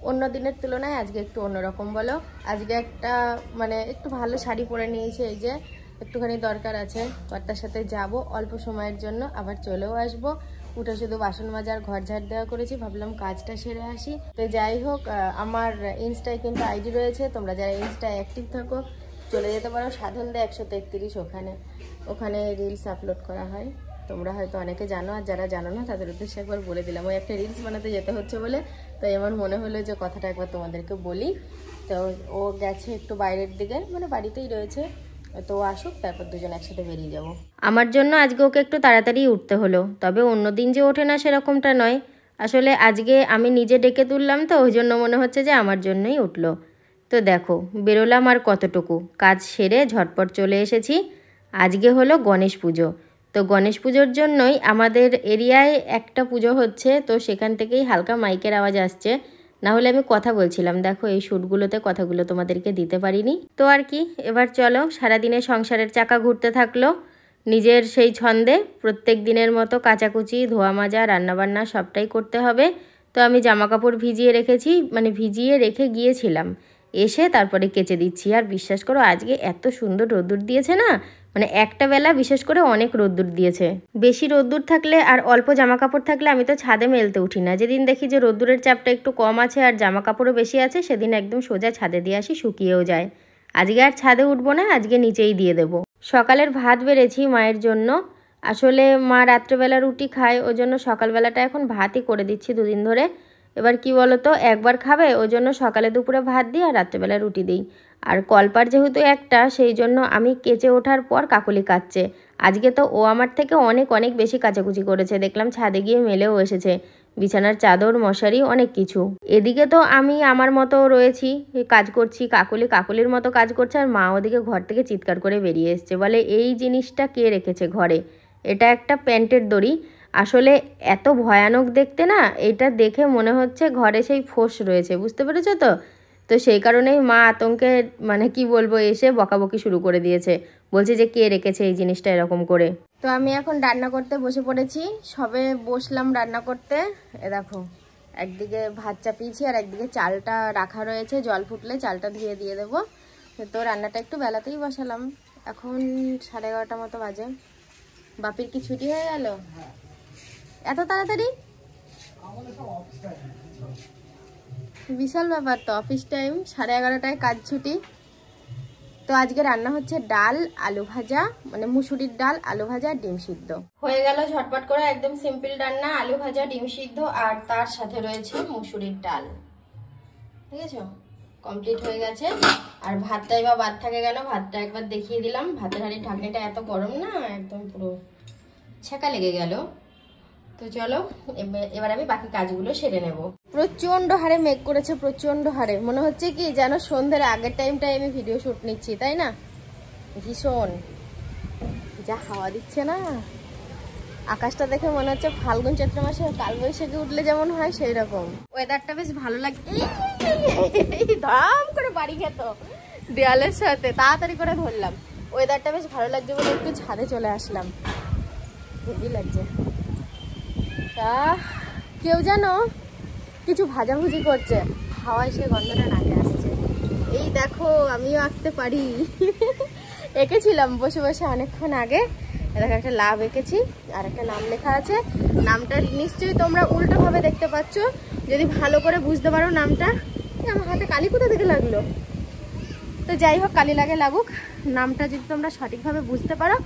অন্য দিনের তুলনায় আজকে একটু অন্যরকম। বলো, আজকে একটা মানে একটু ভালো শাড়ি পরে নিয়েছি, এই যে একটুখানি দরকার আছে, কর্তার সাথে যাব অল্প সময়ের জন্য, আবার চলেও আসবো। উঠে শুধু বাসন মাজার ঘর ঝাড় দেওয়া করেছি, ভাবলাম কাজটা সেরে আসি। তো যাই হোক, আমার ইনস্টায় কিন্তু আইডি রয়েছে, তোমরা যারা ইনস্টায় অ্যাক্টিভ থাকো চলে যেতে পারো, সাধনদা 133, ওখানে রিলস আপলোড করা হয়। তোমরা হয়তো অনেকে জানো, আর যারা জানো না তাদের উদ্দেশ্যে একবার বলে দিলাম। ওই একটা রিলস বানাতে যেতে হচ্ছে বলে, তাই আমার মনে হলো যে কথাটা একবার তোমাদেরকে বলি। তো ও গেছে একটু বাইরের দিকে, মানে বাড়িতেই রয়েছে, তো ও আসুক, তারপর দুজন একসাথে বেরিয়ে যাব। আমার জন্য আজকে ওকে একটু তাড়াতাড়ি উঠতে হলো, তবে অন্য দিন যে ওঠে না সেরকমটা নয়। আসলে আজকে আমি নিজে ডেকে তুললাম, তো ওই জন্য মনে হচ্ছে যে আমার জন্যই উঠলো। তো দেখো, বেরোলাম আর কতটুকু, কাজ সেরে ঝটপট চলে এসেছি। আজকে হলো গণেশ পুজো, তো গণেশ পুজোর জন্যই আমাদের এরিয়ায় একটা পুজো হচ্ছে, তো সেখান থেকেই হালকা মাইকের আওয়াজ আসছে, না হলে আমি কথা বলছিলাম। দেখো এই শ্যুটগুলোতে কথাগুলো তোমাদেরকে দিতে পারিনি। তো আর কি, এবার চলো, সারাদিনে সংসারের চাকা ঘুরতে থাকলো নিজের সেই ছন্দে। প্রত্যেক দিনের মতো কাচাকুচি, ধোয়া মাজা, রান্নাবান্না সবটাই করতে হবে। তো আমি জামা কাপড় ভিজিয়ে রেখেছি, মানে ভিজিয়ে রেখে গিয়েছিলাম, এসে তারপরে কেচে দিচ্ছি। আর বিশ্বাস করো, আজকে এত সুন্দর রোদ্দুর দিয়েছে না, মানে একটা বেলা বিশেষ করে অনেক রোদ্দুর দিয়েছে। বেশি রোদ্দুর থাকলে আর অল্প জামা কাপড় থাকলে আমি তো ছাদে মেলতে উঠি না। যেদিন দেখি যে রোদ্দুরের চাপটা একটু কম আছে আর জামা কাপড়ও বেশি আছে, সেদিন একদম সোজা ছাদে দিয়ে আসি, শুকিয়েও যায়। আজকে আর ছাদে উঠবো না, আজকে নিচেই দিয়ে দেবো। সকালের ভাত বেড়েছি মায়ের জন্য। আসলে মা রাত্রেবেলা রুটি খায়, ওই জন্য সকালবেলাটা এখন ভাতই করে দিচ্ছি দুদিন ধরে। এবার কি বলো তো, একবার খাবে, ওই জন্য সকালে দুপুরে ভাত দিই আর রাত্রেবেলা রুটি দিই। আর কলপার যেহেতু একটা, সেই জন্য আমি কেচে ওঠার পর কাকলি কাচ্ছে। আজকে তো ও আমার থেকে অনেক অনেক বেশি কাচাকুচি করেছে, দেখলাম ছাদে গিয়ে মেলেও এসেছে, বিছানার চাদর, মশারি, অনেক কিছু। এদিকে তো আমি আমার মতো রয়েছি, কাজ করছি, কাকলির মতো কাজ করছে, আর মা ওদিকে ঘর থেকে চিৎকার করে বেরিয়ে এসছে, বলে এই জিনিসটা কে রেখেছে ঘরে। এটা একটা প্যান্টের দড়ি, আসলে এত ভয়ানক দেখতে না, এটা দেখে মনে হচ্ছে ঘরে সেই ফোঁস রয়েছে, বুঝতে পেরেছো তো। তো সেই কারণেই মা আতঙ্কে, মানে কি বলবো, এসে বকাবকি শুরু করে দিয়েছে, বলছে যে কে রেখেছে এই জিনিসটা এরকম করে। তো আমি এখন রান্না করতে বসে পড়েছি, সবে বসলাম রান্না করতে। এ দেখো, একদিকে ভাত চাপিয়েছি আর একদিকে চালটা রাখা রয়েছে, জল ফুটলে চালটা ধুয়ে দিয়ে দেবো। তো রান্নাটা একটু বেলাতেই বসালাম, এখন 11:30 মতো বাজে। বাপির কি ছুটি হয়ে গেল এত তাড়াতাড়ি? বিশাল ব্যাপার তো, অফিস টাইম 11:30টায় কাজ ছুটি। তো আজকে রান্না হচ্ছে ডাল, আলু ভাজা, মানে মুসুরির ডাল, আলু ভাজা, ডিম সিদ্ধ। হয়ে গেল ঝটপট করে, একদম সিম্পল রান্না, আলু ভাজা, ডিম সিদ্ধ, আর তার সাথে রয়েছে মুসুরির ডাল। ঠিক আছে, কমপ্লিট হয়ে গেছে। আর ভাতটাই বা বাদ থাকে গেল, ভাতটা একবার দেখিয়ে দিলাম। ভাতের হাঁড়ির ঢাকনিটা এত গরম না, একদম পুরো ছেঁকা লেগে গেল। তো চলো, এবার আমি বাকি কাজগুলো সেরে নেব। প্রচন্ড হারে মেঘ করেছে, প্রচন্ড হারে, মনে হচ্ছে কি যেন সন্ধ্যের আগের টাইমটায় আমি ভিডিও শুট নিচ্ছি, তাই না? ভীষণ যা হাওয়া দিচ্ছে না, আকাশটা দেখে মনে হচ্ছে ফাল্গুন চৈত্র মাসে কালবৈশাখী উঠলে যেমন হয় সেই রকম। ওয়েদারটা বেশ ভালো লাগে। ধাম করে বাড়ি খেত দেয়ালের সাথে, তাড়াতাড়ি করে ধরলাম। ওয়েদারটা বেশ ভালো লাগছে বলে একটু ছাদে চলে আসলাম, হেভি লাগছে। তা কেউ যেন কিছু ভাজাভুজি করছে, হাওয়ায় সে গন্ধটা নাকে আসছে। এই দেখো, আমিও আঁকতে পারি। এঁকেছিলাম বসে বসে অনেকক্ষণ আগে। দেখো একটা লাভ এঁকেছি, আর একটা নাম লেখা আছে। নামটা নিশ্চয়ই তোমরা উল্টোভাবে দেখতে পাচ্ছ, যদি ভালো করে বুঝতে পারো নামটা। আমার হাতে কালি কোথা থেকে লাগলো? তো যাই হোক, কালি লাগে লাগুক, নামটা যদি তোমরা সঠিকভাবে বুঝতে পারো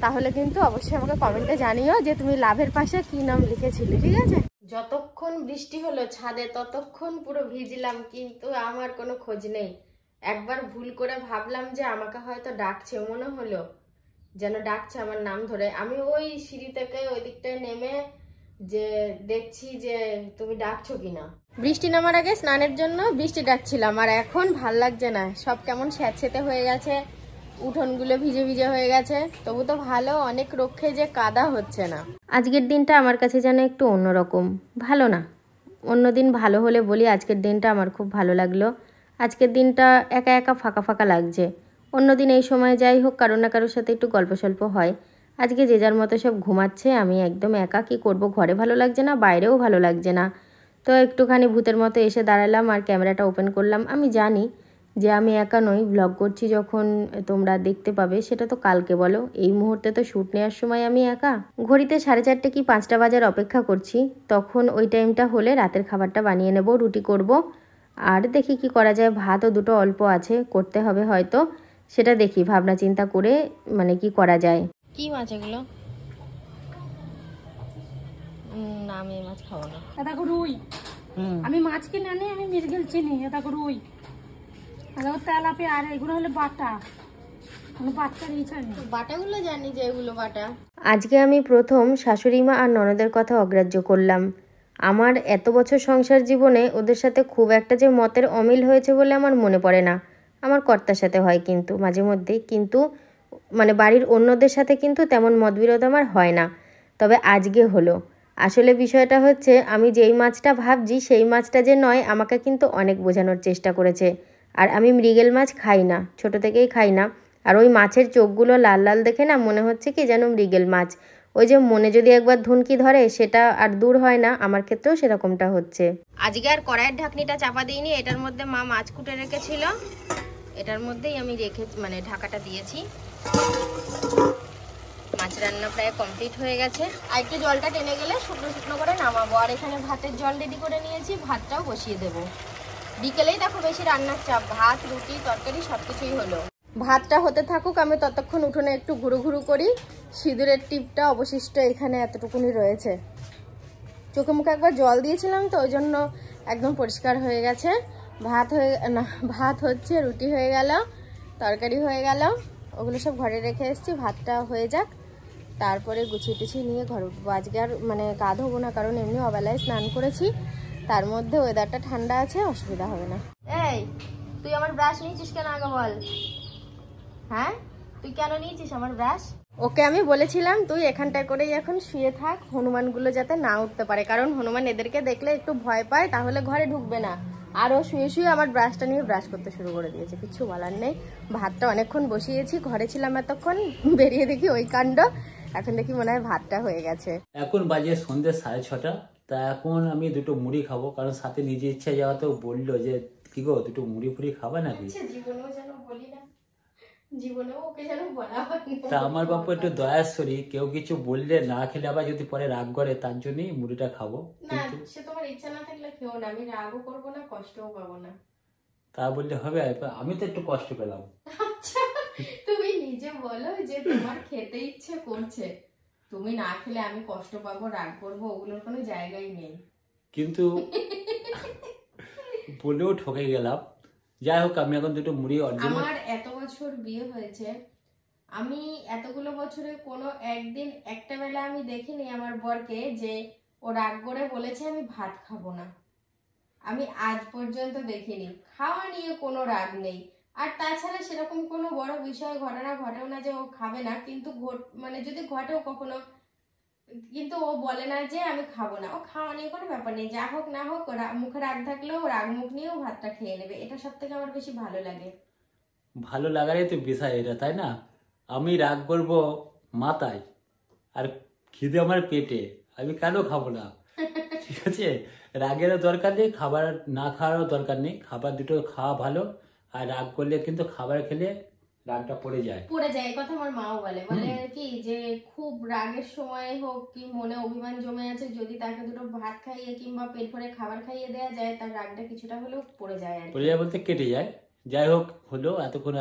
তাহলে কিন্তু অবশ্যই আমাকে কমেন্টে জানিও যে তুমি লাভের পাশে কি নাম লিখেছিলে, ঠিক আছে? যতক্ষণ বৃষ্টি হলো ছাদে ততক্ষণ পুরো ভিজলাম, কিন্তু আমার কোনো খোঁজ নেই। একবার ভুল করে ভাবলাম যে আমাকে হয়তো ডাকছে, মনে হলো যেন ডাকছে আমার নাম ধরে। আমি ওই সিঁড়ি থেকে ওই দিকটায় নেমে যে দেখছি যে তুমি ডাকছো কিনা। বৃষ্টি নামার আগে স্নানের জন্য বৃষ্টি ডাকছিলাম, আর এখন ভাল লাগছে না, সব কেমন স্যাঁতসেঁতে হয়ে গেছে, উঠোনগুলো ভিজে ভিজে হয়ে গেছে। তবু তো ভালো, অনেক রক্ষে যে কাদা হচ্ছে না। আজকের দিনটা আমার কাছে যেন একটু অন্যরকম, ভালো না। অন্যদিন ভালো হলে বলি, আজকের দিনটা আমার খুব ভালো লাগলো। আজকের দিনটা একা একা ফাঁকা ফাঁকা লাগছে। অন্যদিন এই সময় যাই হোক, কারো না কারোর সাথে একটু গল্প সল্প হয়। আজকে যে যার মতো সব ঘুমাচ্ছে, আমি একদম একা, কি করব, ঘরে ভালো লাগছে না, বাইরেও ভালো লাগছে না। তো একটুখানি ভূতের মতো এসে দাঁড়ালাম আর ক্যামেরাটা ওপেন করলাম। আমি জানি যে আমি একা নই, ব্লগ করছি যখন তোমরা দেখতে পাবে সেটা তো কালকে বলো, এই মুহূর্তে তো শ্যুট নেওয়ার সময় আমি একা। ঘড়িতে 4:30 কি 5টা বাজার অপেক্ষা করছি, তখন ওই টাইমটা হলে রাতের খাবারটা বানিয়ে নেব, রুটি করব। আর দেখি কি করা যায়, ভাতও দুটো অল্প আছে, করতে হবে হয়তো, সেটা দেখি ভাবনা চিন্তা করে মানে কি করা যায়। কি মাছ এগুলো? না আমি মাছ খাবো না। এটা রুই, আমি মাছ কিনে আনি, আমি মৃগেল চিনি। এটা রুই, এটা তেলাপিয়া, আর এগুলো হলো বাটা। বাচ্চার ইচ্ছা নেই, বাটাগুলো জানি যে এগুলো বাটা। আজকে আমি প্রথম শাশুড়ি মা আর ননদের কথা অগ্রাহ্য করলাম। আমার এত বছর সংসার জীবনে ওদের সাথে খুব একটা যে মতের অমিল হয়েছে বলে আমার মনে পড়ে না। আমার কর্তার সাথে হয় কিন্তু মাঝে মধ্যে, কিন্তু মানে বাড়ির অন্যদের সাথে কিন্তু তেমন মতবিরোধ আমার হয় না, তবে আজকে হলো। আসলে বিষয়টা হচ্ছে, আমি যেই মাছটা ভাবছি সেই মাছটা যে নয়, আমাকে কিন্তু অনেক বোঝানোর চেষ্টা করেছে। আর আমি মৃগেল মাছ খাই না, ছোট থেকেই খাই না। আর ওই মাছের চোখগুলো লাল লাল দেখে না মনে হচ্ছে কি যেন মৃগেল মাছ। ওই যে মনে যদি একবার ধুনকি ধরে সেটা আর দূর হয় না, আমার ক্ষেত্রেও সেরকমটা হচ্ছে। আজকে আর কড়াইয়ের ঢাকনিটা চাপা দিইনি, এটার মধ্যে মা মাছ কুটে রেখেছিল, এটার মধ্যেই আমি রেখে মানে ঢাকাটা দিয়েছি। মাছ রান্না প্রায় কমপ্লিট হয়ে গেছে, আর একটু জলটা টেনে গেলে শুকনো শুকনো করে নামাবো। আর এখানে ভাতের জল রেডি করে নিয়েছি, ভাতটাও বসিয়ে দেবো। বিকেলেই দেখো বেশি রান্নার চাপ, ভাত রুটি তরকারি সবকিছুই হলো। ভাতটা হতে থাকুক, আমি ততক্ষণ উঠোনে একটু ঘুরু ঘুরু করি। সিঁদুরের টিপটা অবশিষ্ট এখানে এতটুকুনি রয়েছে, চোখে মুখে একবার জল দিয়েছিলাম তো ওই জন্য একদম পরিষ্কার হয়ে গেছে। ভাত হচ্ছে, রুটি হয়ে গেল, তরকারি হয়ে গেল, ওগুলো সব ঘরে রেখে এসেছি। ভাতটা হয়ে যাক, তারপরে গুছিয়ে টুছিয়ে নিয়ে ঘর উঠবো। আজকে আর মানে গা ধোবো না, কারণ এমনি অবেলায় স্নান করেছি, তার মধ্যে ওয়েদারটা ঠান্ডা আছে, অসুবিধা হবে না। এই তুই আমার ব্রাশ নিয়েছিস কেন আগে বল? হ্যাঁ তুই কেন নিয়েছিস আমার ব্রাশ? ওকে আমি বলেছিলাম তুই এখানটা করেই এখন শুয়ে থাক, হনুমানগুলো যাতে না উঠতে পারে, কারণ হনুমান এদেরকে দেখলে একটু ভয় পায়, তাহলে ঘরে ঢুকবে না। আর ও শুয়ে শুয়ে আমার ব্রাশটা নিয়ে ব্রাশ করতে শুরু করে দিয়েছে, কিছু বলার নেই। ভাতটা অনেকক্ষণ বসিয়েছি, ঘরে ছিলাম এতক্ষণ, বেরিয়ে দেখি ওই কাণ্ড। এখন দেখি মনে হয় ভাতটা হয়ে গেছে। এখন বাজে সন্ধ্যে 6:30, তা এখন আমি দুটো মুড়ি খাবো, কারণ সাথে নিজে ইচ্ছা যাওয়াতেও বললো যে কি গো দুটো মুড়ি ফুড়ি খাবে নাকি। জীবনেও যেন বলি না, জীবনেও ওকে যেন বলা হয়। তা আমার বাপু একটু দয়াশ্বরী, কেউ কিছু বললে না খেলে আবার যদি পরে রাগ করে, তার জন্যই মুড়িটা খাবো। না সে তোমার ইচ্ছা না থাকলে খেও না, আমি রাগও করবো না, কষ্টও পাবো না। তা বললে হবে? আমি তো একটু কষ্ট পেলাম। আচ্ছা তুমি নিজে বলো যে তোমার খেতে ইচ্ছে করছে, তুমি না খেলে আমি কষ্ট পাবো, রাগ করবো, ওগুলোর কোনো জায়গাই নেই। কিন্তু বলেও ঠকে গেলাম। যাই হোক, আমি এখন দুটো মুড়ি আমার এত বছর বিয়ে হয়েছে, আমি এতগুলো বছরে কোনো একদিন একটা বেলা আমি দেখিনি আমার বরকে যে ও রাগ করে বলেছে আমি ভাত খাবো না। আমি আজ পর্যন্ত দেখিনি, খাওয়া নিয়ে কোনো রাগ নেই। আর তাছাড়া সেরকম কোনো বড় বিষয় ঘটনা ঘটেও না যে ও খাবে না, কিন্তু মানে যদি ঘটেও কখনো, কিন্তু ও বলে না যে আমি খাবো না। ও খাওয়া নিয়ে কোনো ব্যাপার নেই, যা হোক না হোক মুখে রাগ থাকলেও রাগ মুখ নিয়েও ভাতটা খেয়ে নেবে, এটা সব থেকে আমার বেশি ভালো লাগে। ভালো লাগারই তো বিষয় এটা, তাই না? আমি রাগ করবো মাথায় আর খিদে আমার পেটে, আমি কেন খাবো না? ঠিক আছে, রাগেরও দরকার নেই, খাবার না খাওয়ারও দরকার নেই, খাবার দুটো খাওয়া ভালো। আর রাগ করলে কিন্তু খাবার খেলে রাগটা পড়ে যায়। এই কথা আমার মাও বলে কি যে খুব রাগের সময় হোক কি মনে অভিমান জমে আছে, যদি তাকে দুটো ভাত খাইয়ে কিংবা পেট ভরে খাবার খাইয়ে দেওয়া যায়, তার রাগটা কিছুটা হলেও পড়ে যায়। পড়ে যায় বলতে কেটে যায়। যাই হোক, হলো এতক্ষণ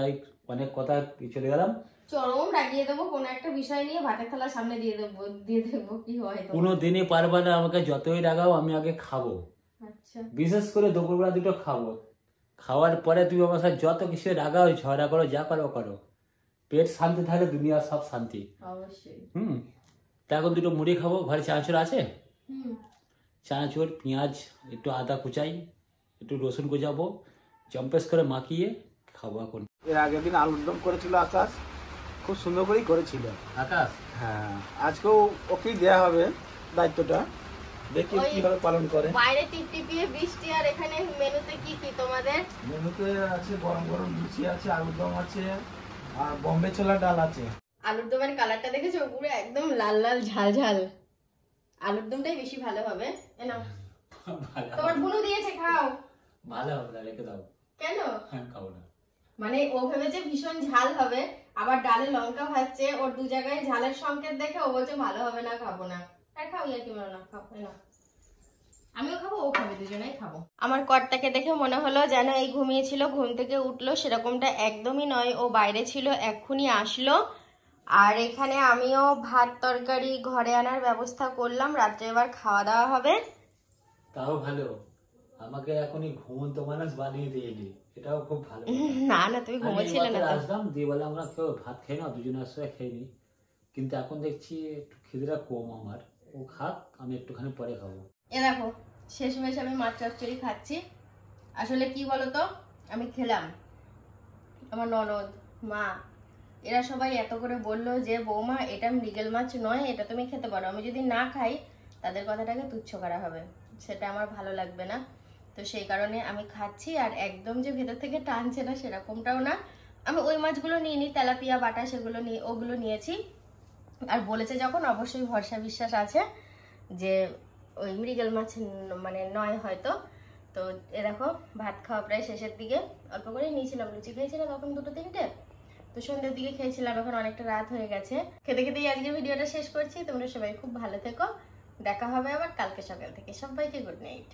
অনেক কথা চলে গেলাম। চরম রাগিয়ে দেবো কোনো একটা বিষয় নিয়ে, ভাতের থালার সামনে দিয়ে দেবো কি হয়। কোনো দিনই পারবা না আমাকে, যতই রাগাও আমি আগে খাবো। আচ্ছা, বিশেষ করে দুপুরবেলা দুটো খাবো, খাওয়ার পরে তুমি আমার সাথে যত কিছু রাগাও ঝগড়া করো যা করো করো, পেট শান্তি থাকলে দুনিয়ার সব শান্তি। অবশ্যই। তা এখন দুটো মুড়ি খাবো, ঘরে চানাচুর আছে, চানাচুর পেঁয়াজ একটু আদা কুচাই, একটু রসুন কুচাবো, চম্পেস করে মাখিয়ে খাবো এখন। এর আগের দিন আলুর দম করেছিল আকাশ, খুব সুন্দর করেই করেছিল আকাশ। হ্যাঁ, আজকেও ওকেই দেওয়া হবে দায়িত্বটা, দেখি কিভাবে পালন করে। বাইরে টিপটিপিয়ে বৃষ্টি, আর এখানে মেনুতে কি কি তোমাদের? মেনুতে আছে গরম গরম লুচি আছে, আলুর দম আছে, আর বোম্বে ছোলা ডাল আছে। আলুর দমের কালারটা দেখেছো, পুরো একদম লাল লাল ঝাল ঝাল। আলুর দমটাই বেশি ভালো হবে। ভালো তোমার বুনু দিয়েছে, খাও। ভালো হবে না, রেখে দাও। কেন? হ্যাঁ, খাবো না। মানে ও ভেবেছে ভীষণ ঝাল হবে, আবার ডালে লঙ্কা ভাজছে, ওর দু জায়গায় ঝালের সংকেত দেখে ও বলছে ভালো হবে না, খাবো না। আর খাও, ইয়া কি না, খাও না, আমিও খাবো, ও খাবে, দুজনেই খাবো। আমার কর্তাকে দেখে মনে হলো যেন এই ঘুমিয়েছিল, ঘুম থেকে উঠলো, সেরকমটা একদমই নয়। ও বাইরে ছিল, এক্ষুনি আসলো। আর এখানে আমিও ভাত তরকারি ঘরে আনার ব্যবস্থা করলাম, রাত্রে এবার খাওয়া দাওয়া হবে। তাও ভালো, আমাকে এখনই ঘুমন্ত মানুষ বানিয়ে দিয়েলি, এটাও খুব ভালো। না না, তুমি ঘুমোচ্ছিলে না তো। আসলাম দিয়ে বলে আমরা কেউ ভাত খাই না, দুজনে একসাথে খেয়ে নি, কিন্তু এখন দেখছি একটু খিদেটা কম আমার। ও খাক, আমি একটুখানি পরে খাবো। এ দেখো, শেষমেশ আমি মাছ চচ্চড়ি খাচ্ছি। আসলে কি বলতো, আমি খেলাম, আমার ননদ, মা, এরা সবাই এত করে বললো যে বৌমা এটা মৃগেল মাছ নয়, এটা তুমি খেতে পারো। আমি যদি না খাই তাদের কথাটাকে তুচ্ছ করা হবে, সেটা আমার ভালো লাগবে না। তো সেই কারণে আমি খাচ্ছি। আর একদম যে ভেতর থেকে টানছে না সেরকমটাও না। আমি ওই মাছগুলো নিইনি, তেলাপিয়া বাটা সেগুলো নিয়ে ওগুলো নিয়েছি। আর বলেছে যখন অবশ্যই ভরসা বিশ্বাস আছে যে ওই মৃগেল মাছ মানে নয় হয়তো। তো এ দেখো, ভাত খাওয়া প্রায় শেষের দিকে, অল্প করে নিয়েছিলাম, লুচি খেয়েছিলাম তখন 2-3টে, তো সন্ধ্যের দিকে খেয়েছিলাম, এখন অনেকটা রাত হয়ে গেছে। খেতে খেতেই আজকে ভিডিওটা শেষ করছি। তোমরা সবাই খুব ভালো থেকো, দেখা হবে আবার কালকে সকাল থেকে। সবাইকে গুড নাইট।